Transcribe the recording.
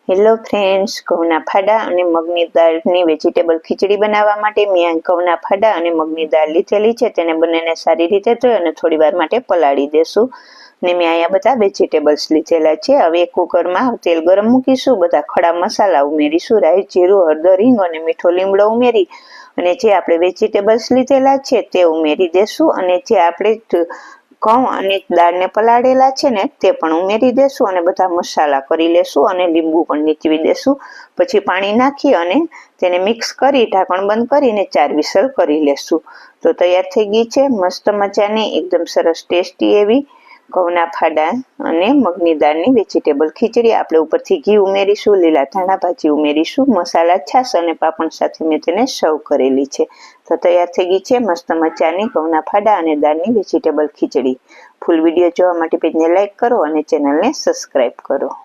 Hello friends, ઘઉંના ફાડા અને મગની દાળની વેજીટેબલ ખીચડી બનાવવા માટે મેં ઘઉંના ફાડા અને મગની દાળ લીધેલી છે. તેને બંનેને સારી રીતે ધોઈ અને થોડી વાર માટે પલાળી દેશું. ને મેં અહીંયા બધા વેજીટેબલ્સ લીધેલા છે. હવે કુકરમાં તેલ ગરમ મૂકીશું, બધા ખડા મસાલા ઉમેરીશું, રાઈ, જીરું, હળદર, હિંગ અને મીઠો લીમડો ઉમેરી અને જે આપણે વેજીટેબલ્સ લીધેલા છે તે ઉમેરી દેશું અને જે આપણે ઘઉં અને દાળને પલાળેલા છે ને તે પણ ઉમેરી દેશું અને બધા મસાલા કરી લેશું અને લીંબુ પણ નીચવી દેશું. પછી પાણી નાખી અને તેને મિક્સ કરી ઢાંકણ બંધ કરીને 4 વિસલ કરી લેશું. તો તૈયાર થઈ ગઈ છે મસ્ત મજાની એકદમ સરસ ટેસ્ટી એવી ઘઉંના ફાડા અને મગની દાળની વેજીટેબલ ખીચડી. આપણે ઉપરથી ઘી ઉમેરીશું, લીલા ધાણા ભાજી ઉમેરીશું, મસાલા, છાશ અને પાપડ સાથે મેં તેને સર્વ કરેલી છે. તો તૈયાર થઈ ગઈ છે મસ્ત મજાની ઘઉંના ફાડા અને દાળની વેજીટેબલ ખીચડી. ફૂલ વિડીયો જોવા માટે પેજને લાઈક કરો અને ચેનલને સબસ્ક્રાઈબ કરો.